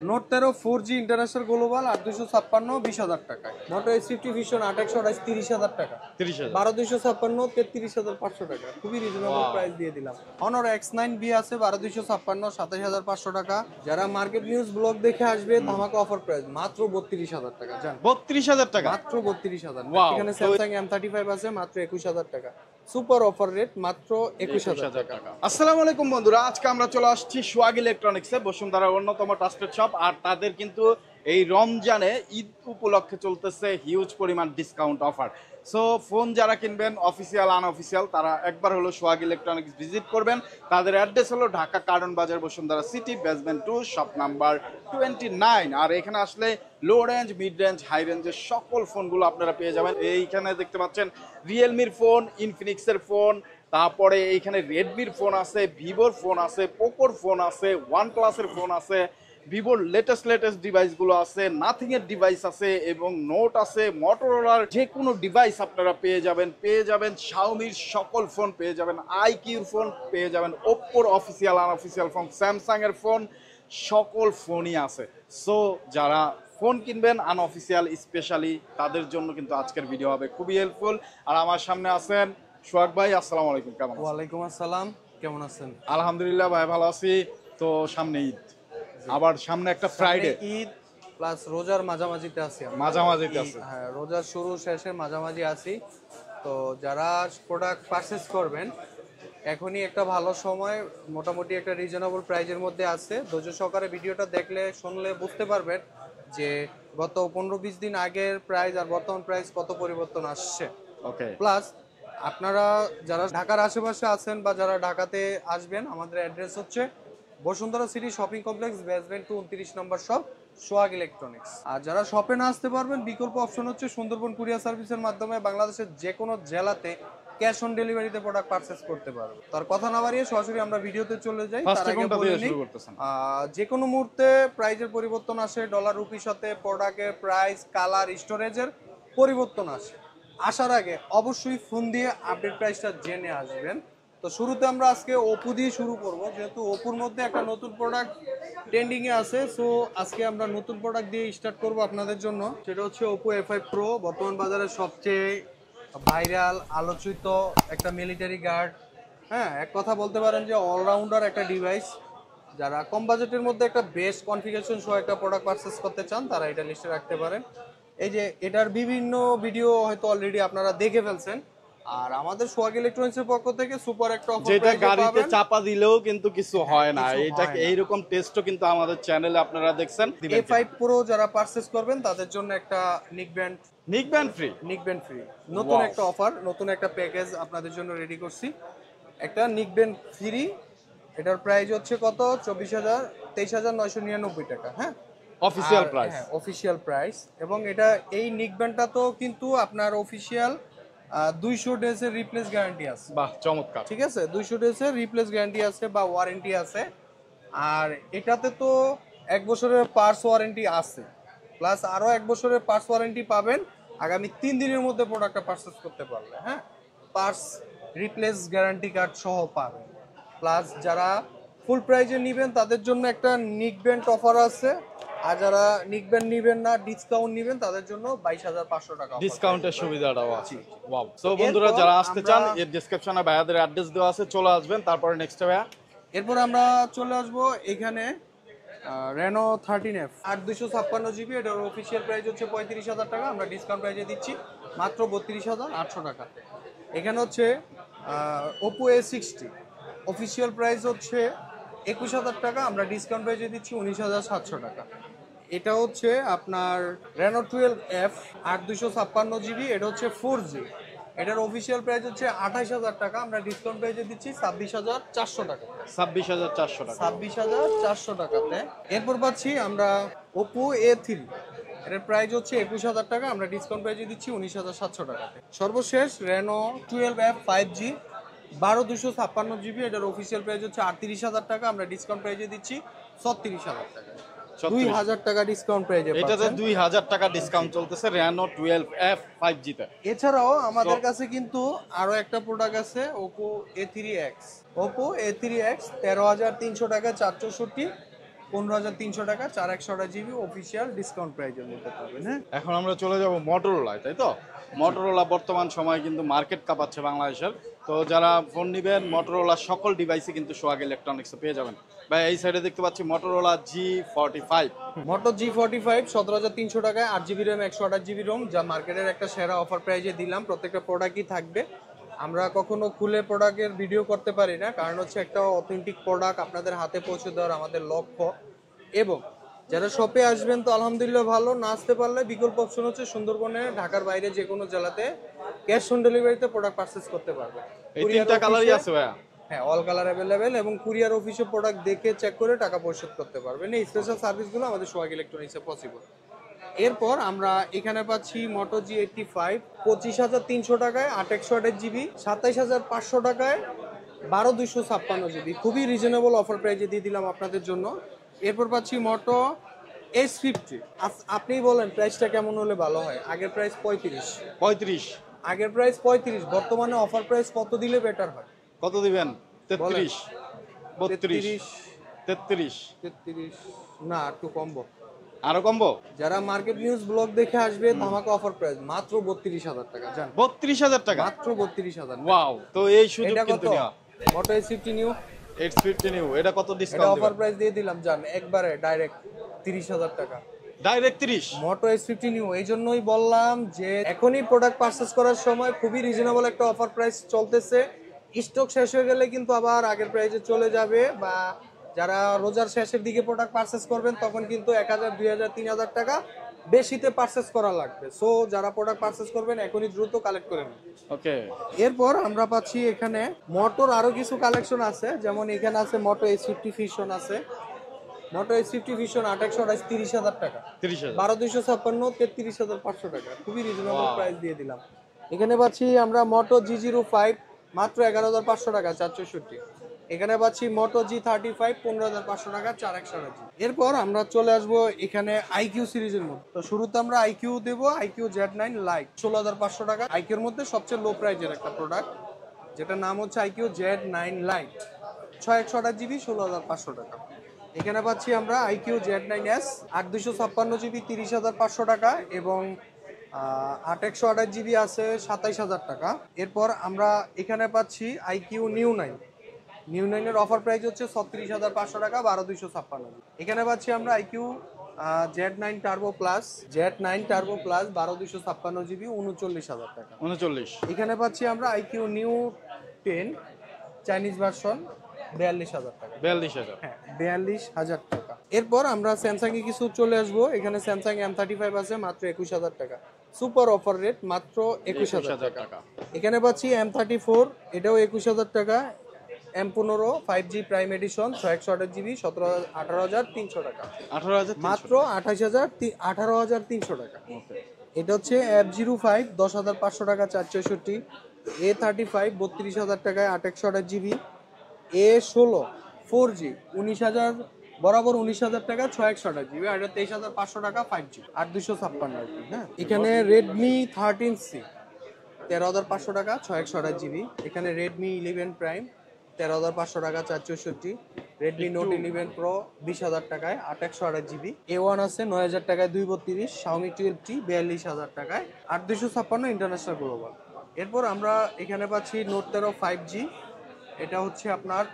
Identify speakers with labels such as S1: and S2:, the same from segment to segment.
S1: Note 13 4G international global 8256 20,000 টাকায়। মোটো S50 vision 8128 30,000 টাকা।
S2: 30,000
S1: 12256 33,500 টাকা। খুবই রিজনেবল প্রাইস দিয়ে দিলাম। Honor X9B আছে 12256 27,500 টাকা। যারা মার্কেট নিউজ ব্লগ দেখে আসবে ধামাকা অফার প্রাইস মাত্র 32,000 টাকা। জান
S2: 32,000 টাকা
S1: মাত্র 32,000 টাকা।
S2: ওয়াও
S1: এখানে Samsung M35 আছে মাত্র 21,000 টাকা। সুপার অফার রেট মাত্র 21,000 টাকা।
S2: আসসালামু আলাইকুম বন্ধুরা, আজকে আমরা চলে আসছি সোহাগ ইলেকট্রনিক্সে, বসুন্ধরার অন্যতম ট্রাস্টেড শপ। আর তাদের কিন্তু এই রমজানে ঈদ উপলক্ষে চলতেছে হিউজ পরিমাণ ডিসকাউন্ট অফার। সো ফোন যারা কিনবেন অফিসিয়াল আনঅফিসিয়াল তারা একবার হলো সোহাগ ইলেকট্রনিক্স ভিজিট করবেন। তাদের অ্যাড্রেস হলো Dhaka Curzon Bazar, Bashundhara city, basement 2, shop number 29। আর এখানে আসলে low range, mid range, high রেঞ্জের সকল ফোনগুলো আপনারা পেয়ে যাবেন। এইখানে দেখতে পাচ্ছেন রিয়েলমির ফোন, ইনফিনিক্সের ফোন, তারপরে এইখানে রেডমির ফোন আছে, ভিভোর ফোন আছে, পোকোর ফোন আছে, ওয়ান প্লাসের ফোন আছে, ভিভোর লেটেস্ট ডিভাইসগুলো আছে, নাথিং এর ডিভাইস আছে এবং নোট আছে, মটোরোলার যে কোনো ডিভাইস আপনারা পেয়ে যাবেন শাওমির সকল ফোন পেয়ে যাবেন, আইকিউর ফোন পেয়ে যাবেন, ওপ্পোর অফিসিয়াল আনঅফিসিয়াল ফোন, স্যামসাং এর ফোন, সকল ফোনই আছে। সো যারা ফোন কিনবেন আনঅফিসিয়াল স্পেশালি তাদের জন্য কিন্তু আজকের ভিডিও হবে খুবই হেল্পফুল। আর আমার সামনে আছেন সোহাগ ভাই, আসসালামু আলাইকুম। কেমন আছেন?
S1: ওয়ালাইকুম আসসালাম, কেমন আছেন?
S2: আলহামদুলিল্লাহ ভাই, ভালো আছি। তো সামনে ঈদ, আবার সামনে একটা ফ্রাইডে,
S1: ঈদ প্লাস রোজার মাঝামাঝিতে আছি আমরা।
S2: মাঝামাঝিতে আছে।
S1: হ্যাঁ, রোজার শুরু শেষে মাঝামাঝি আছি। তো যারা প্রোডাক্ট পারচেস করবেন এখনই একটা ভালো সময়, মোটামুটি একটা রিজনেবল প্রাইজের মধ্যে আছে। ধৈর্য সহকারে ভিডিওটা দেখলে শুনলে বুঝতে পারবেন যে গত 15-20 দিন আগের প্রাইস আর বর্তমান প্রাইস কত পরিবর্তন আসছে।
S2: ওকে,
S1: প্লাস আপনারা যারা ঢাকার আশেপাশে আছেন বা যারা ঢাকাতে আসবেন, আমাদের অ্যাড্রেস হচ্ছে Bashundhara city shopping complex, basement 2, 29 নম্বর শপ, সোহাগ ইলেকট্রনিক্স। আর যারা শপে না আসতে পারবেন, বিকল্প অপশন হচ্ছে সুন্দরবন কুরিয়ার সার্ভিসের মাধ্যমে বাংলাদেশের যে কোনো জেলাতে ক্যাশ অন ডেলিভারিতে প্রোডাক্ট পারচেস করতে পারবে। তার কথা না বাড়িয়ে সরাসরি আমরা ভিডিওতে চলে যাই। তার আগে বলে নিই, যে কোনো মুহূর্তে প্রাইজের পরিবর্তন আসে, ডলার রুপির সাথে প্রোডাক্টের প্রাইস, কালার, স্টোরেজের পরিবর্তন আসে। আসার আগে অবশ্যই ফোন দিয়ে আপডেট প্রাইসটা জেনে আসবেন। তো শুরুতে আমরা আজকে ওপো দিয়ে শুরু করব, যেহেতু ওপোর মধ্যে একটা নতুন প্রোডাক্ট ট্রেন্ডিং এ আছে। সো আজকে আমরা নতুন প্রোডাক্ট দিয়ে স্টার্ট করব আপনাদের জন্য। সেটা হচ্ছে ওপো A5 প্রো, বর্তমান বাজারে সবচেয়ে ভাইরাল আলোচিত একটা মিলিটারি গার্ড। হ্যাঁ, এক কথা বলতে পারেন যে অলরাউন্ডার একটা ডিভাইস। যারা কম বাজেটের মধ্যে একটা বেস্ট কনফিগারেশন সহ একটা প্রোডাক্ট পারচেস করতে চান তারা এটা লিস্টে রাখতে পারেন। এই যে এটার বিভিন্ন ভিডিও হয়তো অলরেডি আপনারা দেখে ফেলছেন। আর আমাদের সোহাগ ইলেকট্রনিক্সের পক্ষ থেকে সুপার একটা অফার,
S2: যেটা গাড়িতে চাপা দিলেও কিন্তু কিছু হয় না,
S1: কিছু
S2: এটা
S1: হয় না।
S2: এইরকম টেস্টও কিন্তু আমাদের চ্যানেলে আপনারা দেখছেন।
S1: A5 প্রো যারা পারচেস করবেন তাদের জন্য একটা নিক ব্যান্ড ফ্রি নতুন একটা অফার, নতুন একটা প্যাকেজ আপনাদের জন্য রেডি করছি। একটা নিক ব্যান্ড ফ্রি, এটার প্রাইস হচ্ছে কত? 23,999 টাকা। হ্যাঁ,
S2: অফিসিয়াল প্রাইস।
S1: হ্যাঁ, অফিসিয়াল প্রাইস। এবং এটা এই নিক ব্যান্ডটা তো কিন্তু আপনার অফিসিয়াল 200 ডেজ এর রিপ্লেস গ্যারান্টি আছে।
S2: বাহ, চমৎকার।
S1: ঠিক আছে, 200 ডেজ এর রিপ্লেস গ্যারান্টি আছে বা ওয়ারেন্টি আছে। আর এটাতে তো 1 বছরের পার্টস ওয়ারেন্টি আছে, প্লাস আরো 1 বছরের পার্টস ওয়ারেন্টি পাবেন আগামী 3 দিনের মধ্যে প্রোডাক্টটা পারচেজ করতে পারলে। হ্যাঁ, পার্টস রিপ্লেস গ্যারান্টি কার্ড সহ পাবেন। প্লাস যারা ফুল প্রাইজে নেবেন তাদের জন্য একটা নিক ব্যান্ড অফার আছে। আর যারা নিক ব্যান্ড নেবেন না, ডিসকাউন্ট নেবেন, তাদের জন্য 22,500 টাকা
S2: ডিসকাউন্টের সুবিধাটাও আছে। ওয়াও। সো বন্ধুরা যারা আসতে চান, এর ডেসক্রিপশনে ভাইয়াদের অ্যাড্রেস দেওয়া আছে, চলে আসবেন। তারপরে নেক্সট ভাইয়া,
S1: এরপর আমরা চলে আসবো এখানে রেনো 13F 8256 জিবি। এটার অফিসিয়াল প্রাইস হচ্ছে 35,000 টাকা, আমরা ডিসকাউন্ট প্রাইসে দিচ্ছি মাত্র 32,800 টাকা। এখানে হচ্ছে ওপো A60, অফিসিয়াল প্রাইস হচ্ছে 21,000 টাকা, আমরা ডিসকাউন্ট প্রাইসে দিচ্ছি 19,700 টাকা। এটা হচ্ছে আপনার রেনো 12F 8256 জিবি, এটা হচ্ছে 4G। এটার অফিসিয়াল প্রাইস হচ্ছে 28,000 টাকা, আমরা ডিসকাউন্ট প্রাইসে দিচ্ছি 26,400 টাকা।
S2: 26,400 টাকা।
S1: 26,400 টাকাতে। এরপর পাচ্ছি আমরা ওপো A3, এটার প্রাইস হচ্ছে 21,000 টাকা, আমরা ডিসকাউন্ট প্রাইসে দিচ্ছি 19,700 টাকাতে। সর্বশেষ রেনো 12F 5G 12/256 জিবি, এটার অফিসিয়াল প্রাইস হচ্ছে 38,000 টাকা, আমরা ডিসকাউন্ট প্রাইসে দিচ্ছি 36,000 টাকা। 2,000 টাকা ডিসকাউন্ট প্রাইসে
S2: এটাতে 2,000 টাকা ডিসকাউন্ট চলতেছে রেনো 12F 5G তে।
S1: এছাড়াও আমাদের কাছে কিন্তু আরো একটা প্রোডাক্ট আছে, ওপো A3X। ওপো A3X 13,300 টাকা 464 15,300 টাকা 4/128 GB অফিসিয়াল ডিসকাউন্ট প্রাইজের মধ্যে পাবেন। হ্যাঁ,
S2: এখন আমরা চলে যাব মোটরোলায়, তাই তো? মোটরোলা বর্তমান সময় কিন্তু মার্কেট কাঁপাচ্ছে বাংলাদেশের। তো যারা ফোন নেবেন মোটরোলা সকল ডিভাইসে কিন্তু সোহাগ ইলেকট্রনিক্সে পেয়ে যাবেন। ভাই এই সাইডে দেখতে পাচ্ছি মোটরোলা G45।
S1: মোটো G45 17,300 টাকায় 8 GB র্যাম 128 GB রোম, যা মার্কেটের একটা সেরা অফার প্রাইজে দিলাম। প্রত্যেকটা প্রোডাক্টই থাকবে। আমরা কখনো খুলে প্রোডাক্টের ভিডিও করতে পারি না, কারণ হচ্ছে একটা অথেন্টিক প্রোডাক্ট আপনাদের হাতে পৌঁছে দেওয়ার আমাদের লক্ষ্য। এবং যারা শপে আসবেন তো আলহামদুলিল্লাহ ভালো, না আসতে পারলে বিকল্প অপশন হচ্ছে সুন্দরবনে ঢাকার বাইরে যে কোনো জেলাতে ক্যাশ অন ডেলিভারিতে প্রোডাক্ট পারচেজ করতে পারবে।
S2: এই তিনটা কালারই আছে ভাইয়া?
S1: হ্যাঁ, অল কালার অ্যাভেলেবেল, এবং কুরিয়ার অফিসে প্রোডাক্ট দেখে চেক করে টাকা পরিশোধ করতে পারবেন। এই স্পেশাল সার্ভিসগুলো আমাদের সোহাগ ইলেকট্রনিক্সে পসিবল। এরপর আমরা এখানে পাচ্ছি মোটো G85 25,300 টাকায় 8/128 GB, 27,500 টাকায় 12,256 GB। খুবই রিজনেবল অফার প্রাইজে দিয়ে দিলাম আপনাদের জন্য। এরপর পাচ্ছি মোটো S50। আপনিই বলেন প্রাইসটা কেমন হলে ভালো হয়। আগের প্রাইস 35, আগের প্রাইস 35, বর্তমানে অফার প্রাইস কত দিলে বেটার হয়?
S2: কত দিবেন? 33, 32, 33?
S1: না, একটু কমবো।
S2: আরো কমবো?
S1: যারা মার্কেট নিউজ ব্লগ দেখে আসবে ধামাকা অফার প্রাইস মাত্র 32,000 টাকা। জান
S2: 32,000 টাকা?
S1: মাত্র 32,000।
S2: ওয়াও, তো এই সুযোগ
S1: এটা
S2: কিন্তু
S1: কত?
S2: নেওয়া।
S1: মোটো S50 নিউ
S2: X50 নিউ, এটা কত
S1: এটা
S2: ডিসকাউন্ট
S1: অফার
S2: দিবেন?
S1: প্রাইস দিয়ে দিলাম জান, একবারে ডাইরেক্ট 30,000 টাকা।
S2: ডাইরেক্ট 30?
S1: মোটো S50 নিউ, এই জন্যই বললাম যে এখনই প্রোডাক্ট পারচেজ করার সময় খুবই রিজনেবল একটা অফার প্রাইস চলতেছে। স্টক শেষ হয়ে গেলে কিন্তু আবার আগের প্রাইসে চলে যাবে, বা যারা রোজার শেষের দিকে প্রোডাক্ট পারচেজ করবেন তখন কিন্তু 1,000, 2,000, 3,000 টাকা বেশিতে পারচেজ করা লাগবে। সো যারা প্রোডাক্ট পারচেজ করবেন এখনই দ্রুত কালেক্ট করে নিন।
S2: ওকে।
S1: এরপর আমরা পাচ্ছি এখানে মোটোর আরো কিছু কালেকশন আছে, যেমন এখানে আছে মোটো S50 ফিউশন আছে। মোটো S50 ফিউশন 8/128 30,000 টাকা,
S2: 30,000?
S1: 12,256 33,500 টাকা। খুবই রিজনেবল প্রাইস দিয়ে দিলাম। এখানে পাচ্ছি আমরা মোটো G05 মাত্র 11,500 টাকা 464। এখানে পাচ্ছি মোটো G35 15,500 টাকা 4/128। এরপর আমরা চলে আসবো এখানে IQ সিরিজের মধ্যে। তো শুরুতে আমরা IQ দেবো, IQ Z9 Lite 16,500 টাকা। IQ এর মধ্যে সবচেয়ে লো প্রাইজের একটা প্রোডাক্ট, যেটার নাম হচ্ছে IQ Z9 Lite 6/128 GB 16,500 টাকা। এখানে পাচ্ছি আমরা IQ Z9S 8/256 GB 30,500 টাকা, এবং 8/128 GB আছে 27,000 টাকা। এরপর আমরা এখানে পাচ্ছি IQ নিউ 9 এর অফার প্রাইস হচ্ছে 36,500 টাকা 12,256। এখানে পাচ্ছি আমরা IQ Z9 Turbo Plus 12,256 GB 39,000 টাকা।
S2: 39?
S1: এখানে পাচ্ছি আমরা IQ নিউ 10 চাইনিজ ভার্সন 42,000 টাকা।
S2: 42,000?
S1: হ্যাঁ, 42,000 টাকা। এরপর আমরা স্যামসাং এ কিছু চলে আসবো। এখানে স্যামসাং M35 আছে মাত্র 21,000 টাকা। সুপার অফার রেট মাত্র 21,000 টাকা। এখানে পাচ্ছি M34, এটাও 21,000 টাকা। M15 5G prime addition 6/128 GB 18,300 টাকা।
S2: 18,000?
S1: মাত্র 18,300 টাকা। এটা হচ্ছে F05 10,500 টাকা 464। A35 32,000 টাকায় 8/128 GB। A16 4G 19,000 বরাবর 19,000 টাকা 6/128 GB। আর এটা 23,500 টাকা 5G 8,256 আর কি। হ্যাঁ, এখানে Redmi 13C 13,500 টাকা 6/128 GB। এখানে Redmi 11 Prime 13,500 টাকা 464। Redmi Note 11 Pro 20,000 টাকায় 8/128 GB। A1 আছে 9,000 টাকায় 232। Xiaomi 12T 42,000 টাকায় 8,256 ইন্টারন্যাশনাল গ্লোবাল। এরপর আমরা এখানে পাচ্ছি Note 13 5G, এটা হচ্ছে আপনার,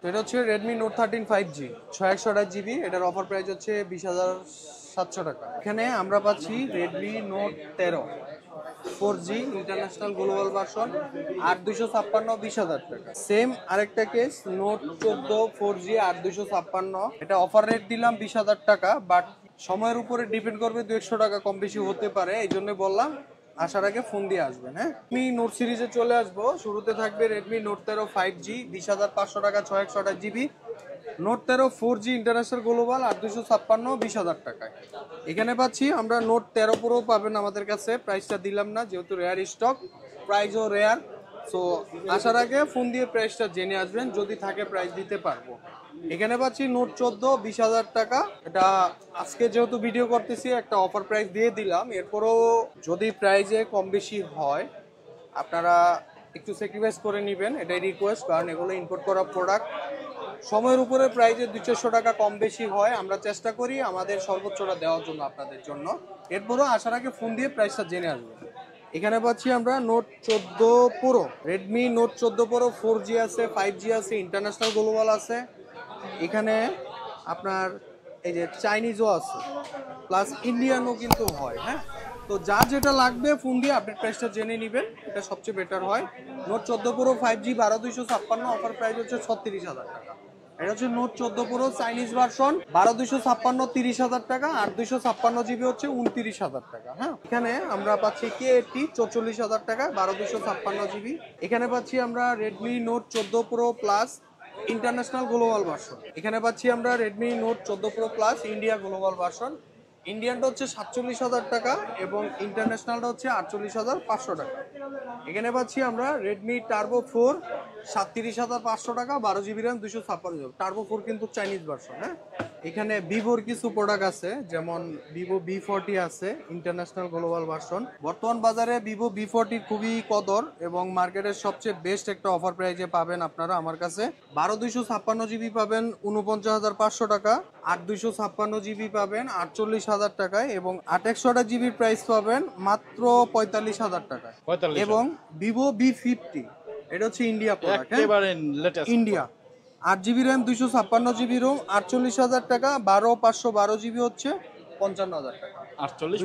S1: এটা হচ্ছে Redmi Note 13 5G 6/128 GB। এটার অফার প্রাইস হচ্ছে 20,700 টাকা। এখানে আমরা পাচ্ছি Redmi Note 13 4G international global version 8,256 20,000 টাকা। সেম আরেকটা কেস Note 14 4G 8,256, এটা অফার রেট দিলাম 20,000 টাকা, বাট সময়ের উপরে ডিপেন্ড করবে, 200 টাকা কম বেশি হতে পারে, এই জন্য বললাম আসার আগে ফোন দিয়ে আসবেন। হ্যাঁ, আমি নোট সিরিজে চলে আসবো। শুরুতে থাকবে Redmi Note 13 5G 20,500 টাকা 6/128 GB। Note 13 4G international global 8,256 20,000 টাকায়। এখানে পাচ্ছি আমরা Note 13 Pro পাবেন আমাদের কাছে, প্রাইসটা দিলাম না যেহেতু রেয়ার স্টক, প্রাইসও রেয়ার। সো আসার আগে ফোন দিয়ে প্রাইসটা জেনে আসবেন, যদি থাকে প্রাইস দিতে পারবো। এখানে পাচ্ছি Note 14 20,000 টাকা। এটা আজকে যেহেতু ভিডিও করতেছি একটা অফার প্রাইস দিয়ে দিলাম, এরপরও যদি প্রাইসে কম বেশি হয় আপনারা একটু স্যাক্রিফাইস করে নেবেন, এটাই রিকোয়েস্ট, কারণ এগুলো ইম্পোর্ট করা প্রোডাক্ট। সময়ের উপরে প্রাইজে 200 টাকা কম বেশি হয়, আমরা চেষ্টা করি আমাদের সর্বোচ্চটা দেওয়ার জন্য আপনাদের জন্য। এরপরও আসার আগে ফোন দিয়ে প্রাইসটা জেনে আসবেন। এখানে পাচ্ছি আমরা note 14 pro, Redmi Note 14 pro 4G আছে, 5G আছে, ইন্টারন্যাশনাল গ্লোবাল আছে। এখানে আপনার এই যে চাইনিজও আছে, প্লাস ইন্ডিয়ানও কিন্তু হয়। হ্যাঁ, তো যা যেটা লাগবে ফোন দিয়ে আপডেট প্রাইসটা জেনে নেবেন, এটা সবচেয়ে বেটার হয়। Note 14 pro 5G 12256, offer price হচ্ছে 36,000 টাকা। এটা হচ্ছে নোট 14 প্রো চাইনিজ ভার্সন, 12256 30,000 টাকা, আর 256 GB হচ্ছে 29,000 টাকা। হ্যাঁ, এখানে আমরা পাচ্ছি K80 44,000 টাকা, 12256 GB। এখানে পাচ্ছি আমরা Redmi Note 14 Pro Plus international global version. এখানে পাচ্ছি আমরা Redmi Note 14 Pro Plus India global version. ইন্ডিয়ানটা হচ্ছে 47,000 টাকা এবং ইন্টারন্যাশনালটা হচ্ছে 48,500 টাকা। এখানে পাচ্ছি আমরা রেডমি টার্বো 4 37,500 টাকা, 12 GB র্যাম, 256 টার্বো 4 কিন্তু চাইনিজ ভার্সন। হ্যাঁ, এখানে ভিভোর কিছু প্রোডাক্ট আছে, যেমন ভিভো V40 আছে ইন্টারন্যাশনাল গ্লোবাল ভার্সন। বর্তমান বাজারে ভিভো V40 খুবই কদর এবং মার্কেটের সবচেয়ে বেস্ট একটা অফার প্রাইজে পাবেন আপনারা আমার কাছে। 12256 GB পাবেন 49,500 টাকা, 8256 GB পাবেন 48,000 টাকায় এবং 8/128 GB প্রাইস পাবেন মাত্র 45,000 টাকায়। এবং ভিভো V50, এটা হচ্ছে ইন্ডিয়া প্রোডাক্ট,
S2: একেবারে latest
S1: India. 8 GB RAM, 256 GB ROM, 48,000 টাকা। 12/512 GB হচ্ছে 55,000 টাকা।
S2: 48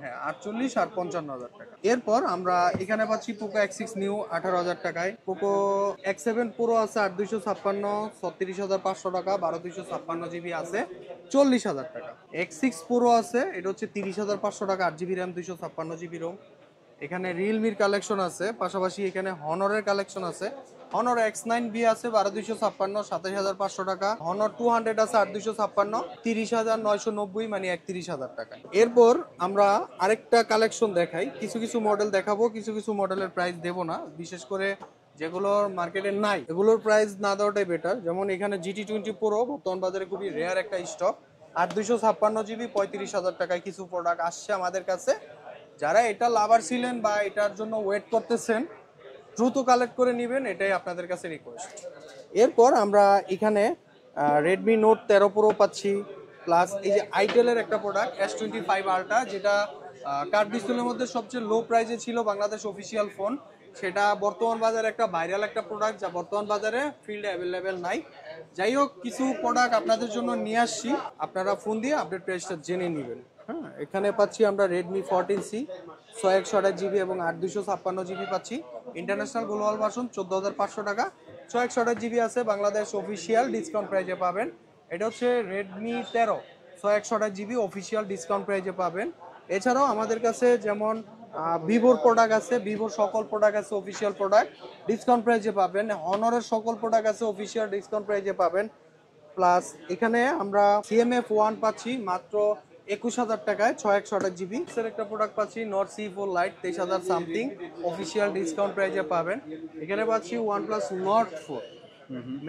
S1: হ্যাঁ, 48 আর 55,000 টাকা। এরপর আমরা এখানে পাচ্ছি পোকো X6 নিউ 18,000 টাকায়। পোকো X7 প্রো আছে 8256, 36,500 টাকা, 12/256 GB আছে 40,000 টাকা। X6 প্রো আছে, এটা হচ্ছে 30,500 টাকা, 8 GB র্যাম, 256 GB রোম। এখানে রিয়েলমির কালেকশন আছে, পাশাপাশি এখানে হনরের কালেকশন আছে। হনর X9B আছে 12/256, 27,500 টাকা। হনর 200 আছে 8/256, 30,990, মানে 31,000 টাকা। এরপর আমরা আরেকটা কালেকশন দেখাই, কিছু কিছু মডেল দেখাবো, কিছু কিছু মডেলের প্রাইস দেবো না, বিশেষ করে যেগুলোর মার্কেটে নাই এগুলোর প্রাইস না দেওয়াটাই বেটার। যেমন এখানে GT20 প্রো বর্তমান বাজারে খুবই রেয়ার একটা স্টক, 8/256 GB 35,000 টাকায় কিছু প্রোডাক্ট আসছে আমাদের কাছে। যারা এটা লাভার ছিলেন বা এটার জন্য ওয়েট করতেছেন, দ্রুত কালেক্ট করে নেবেন, এটাই আপনাদের কাছে রিকোয়েস্ট। এরপর আমরা এখানে রেডমি নোট 13 প্রো পাচ্ছি, প্লাস এই যে আইটেলের একটা প্রোডাক্ট S25 আলট্রা, যেটা কার্ভ ডিসপ্লের মধ্যে সবচেয়ে লো প্রাইসে ছিল বাংলাদেশ অফিসিয়াল ফোন। সেটা বর্তমান বাজারে একটা ভাইরাল একটা প্রোডাক্ট, যা বর্তমান বাজারে ফিল্ডে অ্যাভেলেবেল নাই। যাই হোক, কিছু প্রোডাক্ট আপনাদের জন্য নিয়ে আসছি, আপনারা ফোন দিয়ে আপডেট প্রাইসটা জেনে নেবেন। হ্যাঁ, এখানে পাচ্ছি আমরা রেডমি 14C 128 GB এবং 8/256 GB পাচ্ছি। ইন্টারন্যাশনাল গ্লোবাল ভার্সন 14,500 টাকা, 128 GB আছে, বাংলাদেশ অফিসিয়াল ডিসকাউন্ট প্রাইজে পাবেন। এটা হচ্ছে রেডমি 13 128 GB অফিসিয়াল ডিসকাউন্ট প্রাইজে পাবেন। এছাড়াও আমাদের কাছে যেমন ভিভোর প্রোডাক্ট আছে, ভিভোর সকল প্রোডাক্ট আছে অফিসিয়াল প্রোডাক্ট ডিসকাউন্ট প্রাইজে পাবেন। হনরের সকল প্রোডাক্ট আছে অফিসিয়াল ডিসকাউন্ট প্রাইজে পাবেন। প্লাস এখানে আমরা CMF1 পাচ্ছি মাত্র 21,000 টাকায়, 128 GB এর একটা প্রোডাক্ট পাচ্ছি not C4 light 23,000 something, official discount প্রাইজে পাবেন। এখানে পাচ্ছি OnePlus Nord 4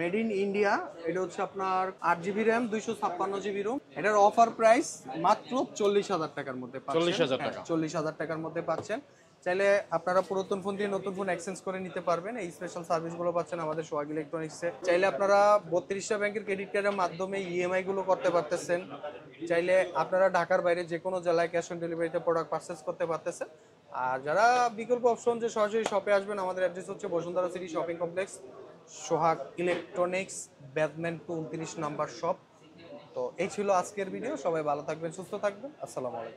S1: made in India, এটা হচ্ছে আপনার 8 GB র্যাম, 256 GB রোম। এটার অফার প্রাইস মাত্র 40,000 টাকার মধ্যে পাচ্ছেন।
S2: 40,000 টাকা।
S1: 40,000 টাকার মধ্যে পাচ্ছেন। চাইলে আপনারা পুরাতন ফোন দিয়ে নতুন ফোন এক্সচেঞ্জ করে নিতে পারবেন। এই স্পেশাল সার্ভিসগুলো পাচ্ছেন আমাদের সোহাগ ইলেকট্রনিক্সে। চাইলে আপনারা 32টা ব্যাংকের ক্রেডিট কার্ডের মাধ্যমে EMI গুলো করতে পারতেছেন। চাইলে আপনারা ঢাকার বাইরে যে কোনো জেলায় ক্যাশ অন ডেলিভারিতে প্রোডাক্ট পারচেজ করতে পারতেছেন। আর যারা বিকল্প অপশন যে সরাসরি শপে আসবেন, আমাদের অ্যাড্রেস হচ্ছে বসুন্ধরা সিটি শপিং কমপ্লেক্স, সোহাগ ইলেকট্রনিক্স, বেসমেন্ট 29 নাম্বার শপ। তো এই ছিল আজকের ভিডিও। সবাই ভালো থাকবেন, সুস্থ থাকবেন। আসসালামু আলাইকুম।